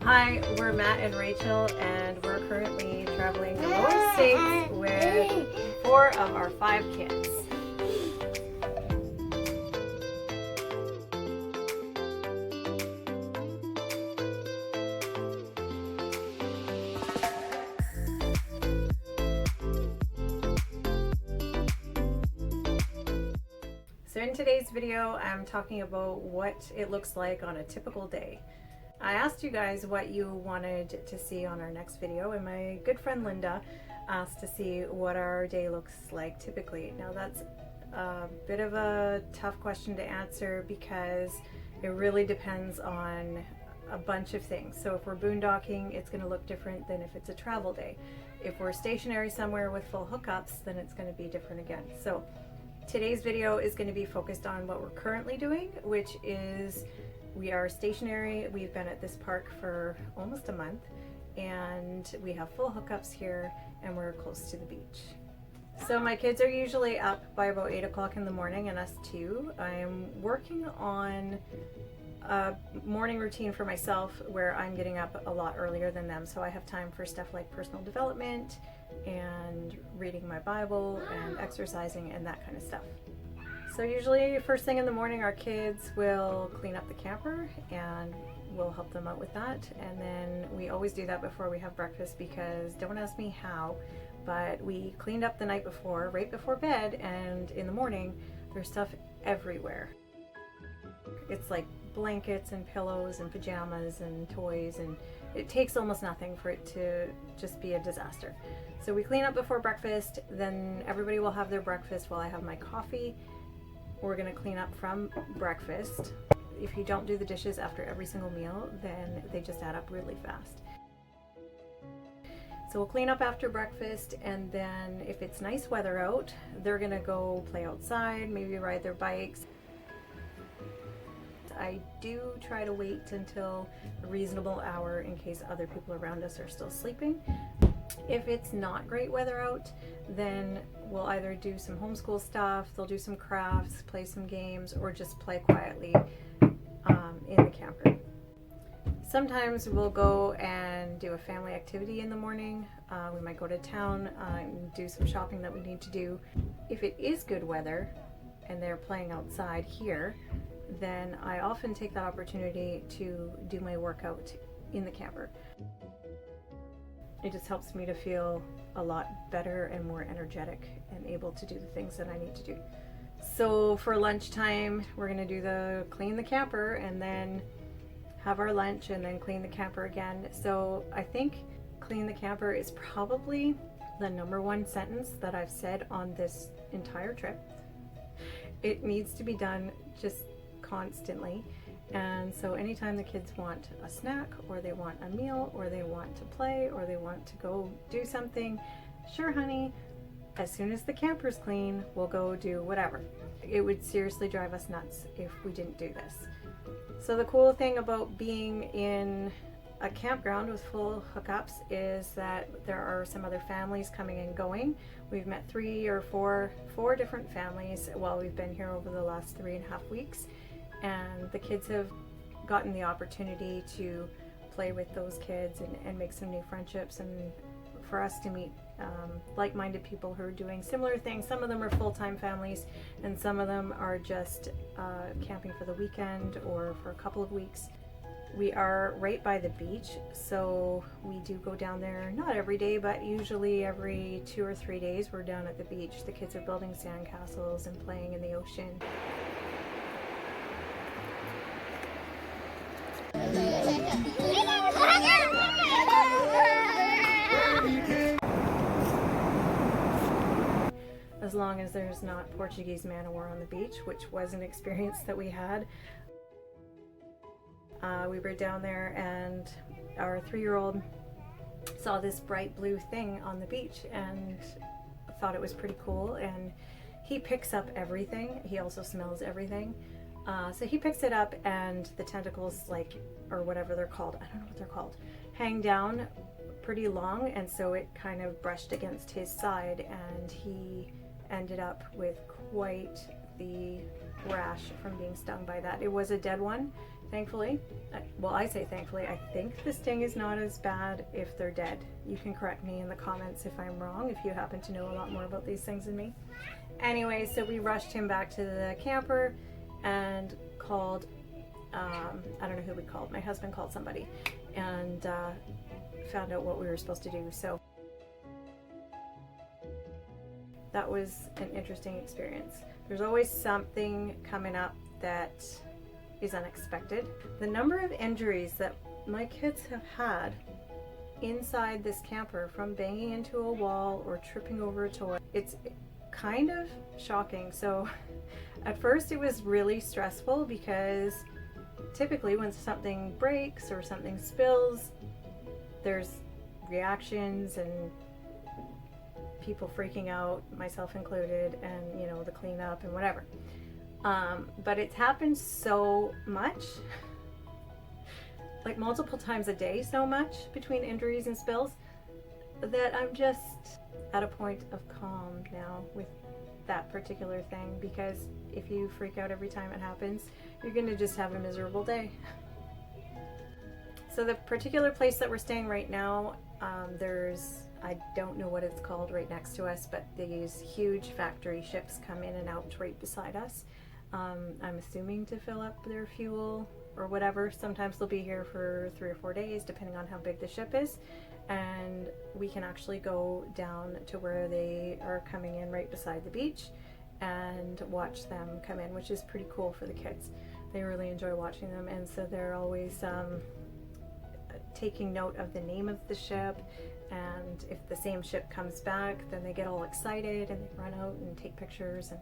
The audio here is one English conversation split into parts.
Hi, we're Matt and Rachel, and we're currently traveling the United States with 4 of our 5 kids. So in today's video, I'm talking about what it looks like on a typical day. I asked you guys what you wanted to see on our next video, and my good friend Linda asked to see what our day looks like typically. Now that's a bit of a tough question to answer because it really depends on a bunch of things. So if we're boondocking, it's going to look different than if it's a travel day. If we're stationary somewhere with full hookups, then it's going to be different again. So today's video is going to be focused on what we're currently doing, which is we are stationary. We've been at this park for almost a month and we have full hookups here and we're close to the beach. So my kids are usually up by about 8 o'clock in the morning, and us too. I'm working on a morning routine for myself where I'm getting up a lot earlier than them, so I have time for stuff like personal development and reading my Bible and exercising and that kind of stuff. So usually first thing in the morning our kids will clean up the camper and we'll help them out with that, and then we always do that before we have breakfast because don't ask me how, but we cleaned up the night before, right before bed, and in the morning there's stuff everywhere. It's like blankets and pillows and pajamas and toys, and it takes almost nothing for it to just be a disaster. So we clean up before breakfast, then everybody will have their breakfast while I have my coffee. We're gonna clean up from breakfast. If you don't do the dishes after every single meal, then they just add up really fast. So we'll clean up after breakfast, and then if it's nice weather out, they're gonna go play outside, maybe ride their bikes. I do try to wait until a reasonable hour in case other people around us are still sleeping. If it's not great weather out, then we'll either do some homeschool stuff, they'll do some crafts, play some games, or just play quietly in the camper. Sometimes we'll go and do a family activity in the morning. We might go to town and do some shopping that we need to do. If it is good weather and they're playing outside here, then I often take that opportunity to do my workout in the camper. It just helps me to feel a lot better and more energetic and able to do the things that I need to do. So for lunchtime, we're gonna do clean the camper and then have our lunch and then clean the camper again. So I think clean the camper is probably the #1 sentence that I've said on this entire trip. It needs to be done just constantly. And so anytime the kids want a snack or they want a meal or they want to play or they want to go do something, sure honey, as soon as the camper's clean, we'll go do whatever. It would seriously drive us nuts if we didn't do this. So the cool thing about being in a campground with full hookups is that there are some other families coming and going. We've met 3 or 4 different families while we've been here over the last 3.5 weeks. And the kids have gotten the opportunity to play with those kids and make some new friendships, and for us to meet like-minded people who are doing similar things. Some of them are full-time families and some of them are just camping for the weekend or for a couple of weeks. We are right by the beach, so we do go down there, not every day, but usually every 2 or 3 days we're down at the beach. The kids are building sandcastles and playing in the ocean. As long as there's not Portuguese man o' war on the beach, which was an experience that we had. We were down there and our 3-year-old saw this bright blue thing on the beach and thought it was pretty cool, and he picks up everything. He also smells everything. So he picks it up and the tentacles, or whatever they're called, I don't know what they're called, hang down pretty long, and so it kind of brushed against his side and he ended up with quite the rash from being stung by that. It was a dead one, Thankfully, well, I say thankfully, I think the sting is not as bad if they're dead. You can correct me in the comments if I'm wrong, if you happen to know a lot more about these things than me. Anyway, so we rushed him back to the camper and called, I don't know who we called. My husband called somebody and found out what we were supposed to do. So that was an interesting experience. There's always something coming up that is unexpected. The number of injuries that my kids have had inside this camper from banging into a wall or tripping over a toy, it's kind of shocking. So at first it was really stressful because typically when something breaks or something spills, there's reactions and people freaking out, myself included, and you know, the cleanup and whatever. But it's happened so much, like multiple times a day, so much between injuries and spills, that I'm just at a point of calm now with that particular thing, because if you freak out every time it happens, you're gonna just have a miserable day. So the particular place that we're staying right now, there's, I don't know what it's called right next to us, but these huge factory ships come in and out right beside us. I'm assuming to fill up their fuel or whatever. Sometimes they'll be here for 3 or 4 days, depending on how big the ship is. And we can actually go down to where they are coming in right beside the beach and watch them come in, which is pretty cool for the kids. They really enjoy watching them, and so they're always taking note of the name of the ship, and if the same ship comes back, then they get all excited and they run out and take pictures. And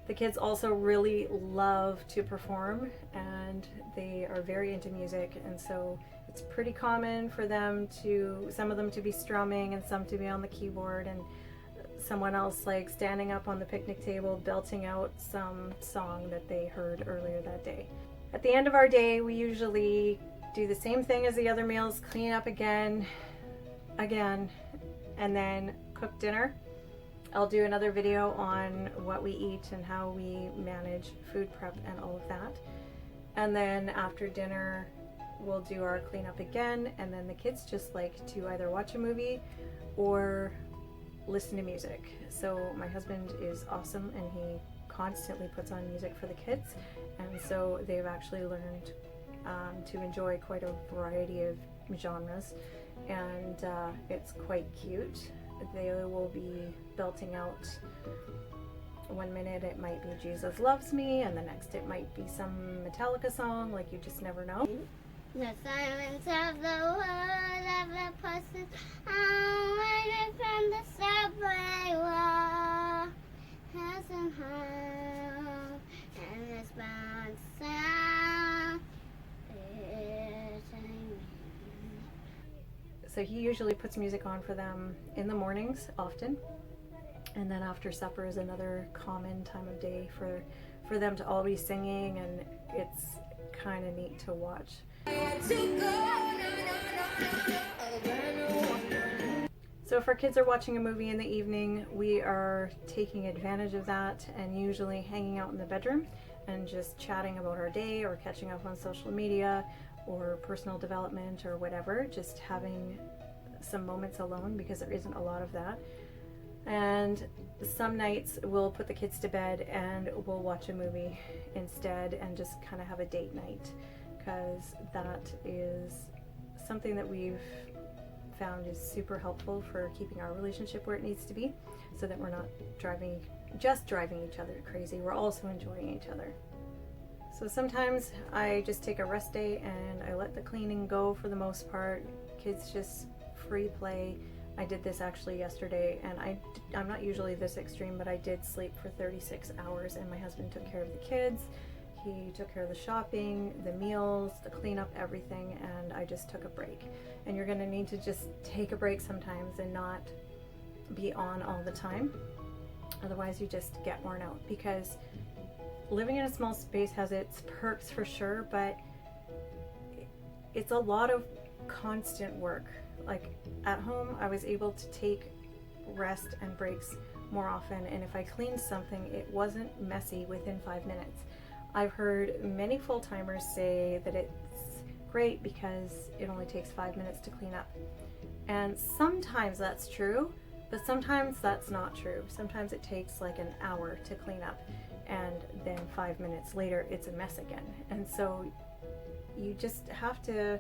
the kids also really love to perform, and they are very into music, and so it's pretty common for them to, some of them to be strumming and some to be on the keyboard, and someone else like standing up on the picnic table belting out some song that they heard earlier that day. At the end of our day, we usually do the same thing as the other meals, clean up again, and then cook dinner. I'll do another video on what we eat and how we manage food prep and all of that. And then after dinner, we'll do our cleanup again, and then the kids just like to either watch a movie or listen to music. So my husband is awesome, and he constantly puts on music for the kids, and so they've actually learned to enjoy quite a variety of genres, and it's quite cute. They will be belting out, one minute it might be Jesus Loves Me, and the next it might be some Metallica song, like you just never know. The silence of the world of the person away from the subway wall has some hope, and this bound sound is So he usually puts music on for them in the mornings often, and then after supper is another common time of day for them to all be singing, and it's kind of neat to watch. So if our kids are watching a movie in the evening, we are taking advantage of that and usually hanging out in the bedroom and just chatting about our day or catching up on social media or personal development or whatever, just having some moments alone, because there isn't a lot of that. And some nights we'll put the kids to bed and we'll watch a movie instead and just kind of have a date night, because that is something that we've found is super helpful for keeping our relationship where it needs to be, so that we're not driving each other crazy. We're also enjoying each other. So sometimes I just take a rest day and I let the cleaning go for the most part. Kids just free play. I did this actually yesterday, and I'm not usually this extreme, but I did sleep for 36 hours, and my husband took care of the kids. He took care of the shopping, the meals, the cleanup, everything, and I just took a break. And you're gonna need to just take a break sometimes and not be on all the time. Otherwise you just get worn out, because living in a small space has its perks for sure, but it's a lot of constant work. Like at home, I was able to take rest and breaks more often, and if I cleaned something, it wasn't messy within 5 minutes. I've heard many full-timers say that it's great because it only takes 5 minutes to clean up. And sometimes that's true, but sometimes that's not true. Sometimes it takes like an hour to clean up, and then 5 minutes later it's a mess again. And so you just have to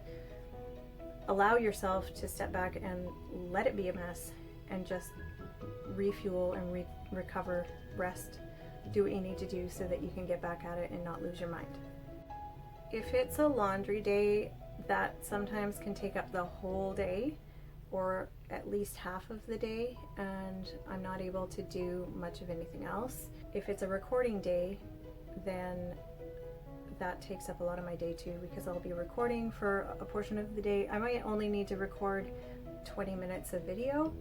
allow yourself to step back and let it be a mess and just refuel and recover, rest, do what you need to do so that you can get back at it and not lose your mind. If it's a laundry day, that sometimes can take up the whole day or at least half of the day, and I'm not able to do much of anything else. If it's a recording day, then that takes up a lot of my day too, because I'll be recording for a portion of the day. I might only need to record 20 minutes of video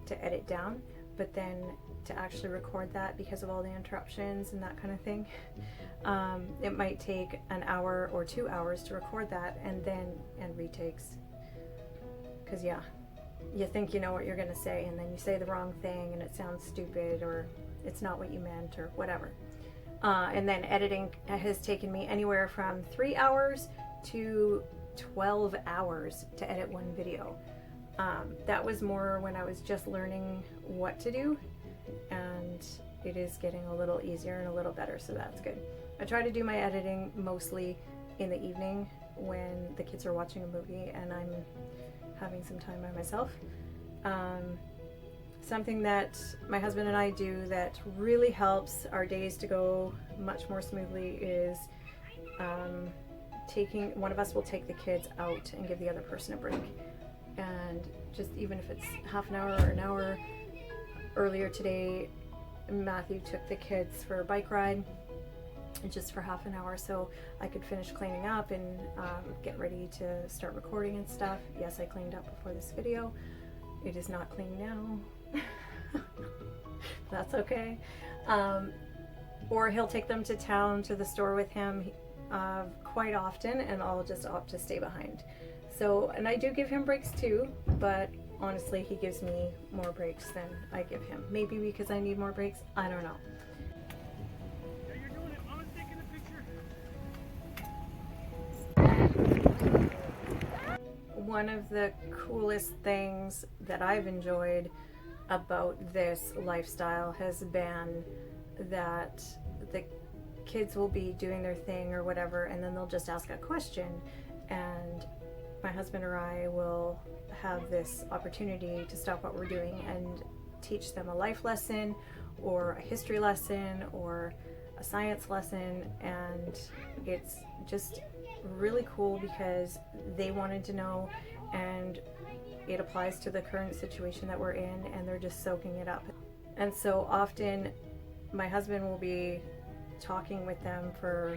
to edit down, but then to actually record that, because of all the interruptions and that kind of thing, it might take an hour or 2 hours to record that, and retakes. Because yeah, you think you know what you're going to say, and then you say the wrong thing and it sounds stupid, or it's not what you meant, or whatever. And then editing has taken me anywhere from 3 hours to 12 hours to edit one video. That was more when I was just learning what to do, and it is getting a little easier and a little better, so that's good. I try to do my editing mostly in the evening when the kids are watching a movie and I'm having some time by myself. Something that my husband and I do that really helps our days to go much more smoothly is one of us will take the kids out and give the other person a break. And just even if it's half an hour or an hour. Earlier today, Matthew took the kids for a bike ride just for half an hour, so I could finish cleaning up and get ready to start recording and stuff. Yes, I cleaned up before this video. It is not clean now. That's okay. Or he'll take them to town, to the store with him quite often, and I'll just opt to stay behind. So, and I do give him breaks too, but honestly, he gives me more breaks than I give him. Maybe because I need more breaks, I don't know. Yeah, you're doing it. Mama's taking a picture. One of the coolest things that I've enjoyed about this lifestyle has been that the kids will be doing their thing or whatever, and then they'll just ask a question, and my husband or I will have this opportunity to stop what we're doing and teach them a life lesson or a history lesson or a science lesson. And it's just really cool because they wanted to know, and it applies to the current situation that we're in, and they're just soaking it up. And so often my husband will be talking with them for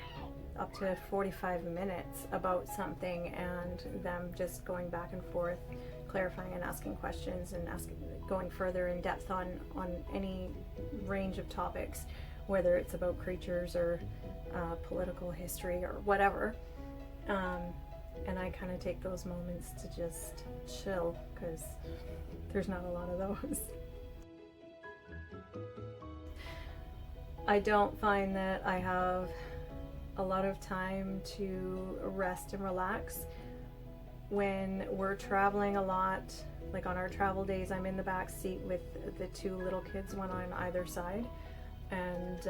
up to 45 minutes about something, and them just going back and forth, clarifying and asking questions, and going further in depth on any range of topics, whether it's about creatures or political history or whatever. And I kind of take those moments to just chill, because there's not a lot of those. I don't find that I have a lot of time to rest and relax. When we're traveling a lot, like on our travel days, I'm in the back seat with the two little kids, one on either side, and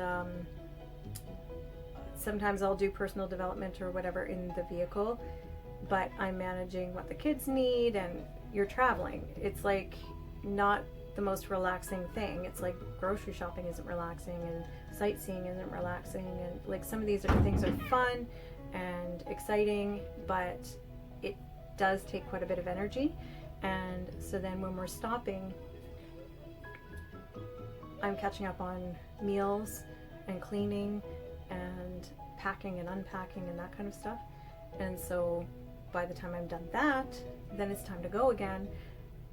sometimes I'll do personal development or whatever in the vehicle, but I'm managing what the kids need, and you're traveling. It's like not the most relaxing thing. It's like grocery shopping isn't relaxing, and sightseeing isn't relaxing, and like some of these things are fun and exciting, but it does take quite a bit of energy. And so then when we're stopping, I'm catching up on meals and cleaning and packing and unpacking and that kind of stuff. And so by the time I'm done that, then it's time to go again,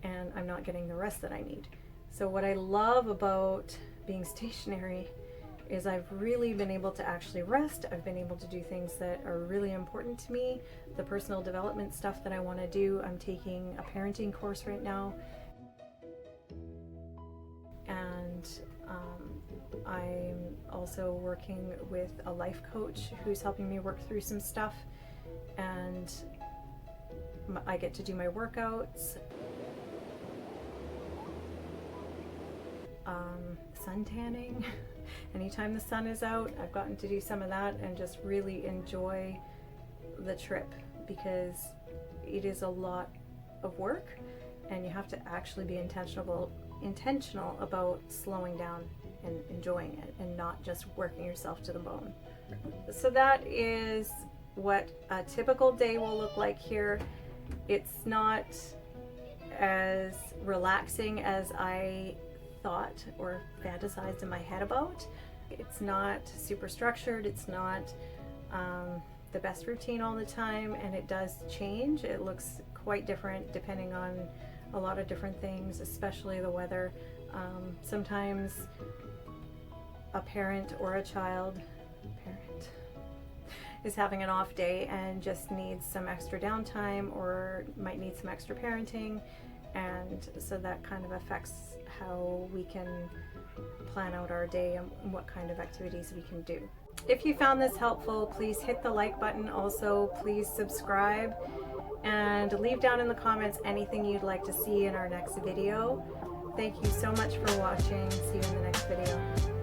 and I'm not getting the rest that I need. So what I love about being stationary is I've really been able to actually rest. I've been able to do things that are really important to me, the personal development stuff that I want to do. I'm taking a parenting course right now, and and I'm also working with a life coach who's helping me work through some stuff, and I get to do my workouts. Sun tanning. Anytime the sun is out, I've gotten to do some of that and just really enjoy the trip, because it is a lot of work and you have to actually be intentional about slowing down and enjoying it and not just working yourself to the bone. So that is what a typical day will look like here. It's not as relaxing as I thought or fantasized in my head about. It's not super structured, it's not the best routine all the time, and it does change. It looks quite different depending on a lot of different things, especially the weather. Sometimes a parent or a child is having an off day and just needs some extra downtime, or might need some extra parenting, and so that kind of affects how we can plan out our day and what kind of activities we can do. If you found this helpful, please hit the like button. Also, please subscribe and leave down in the comments anything you'd like to see in our next video. Thank you so much for watching. See you in the next video.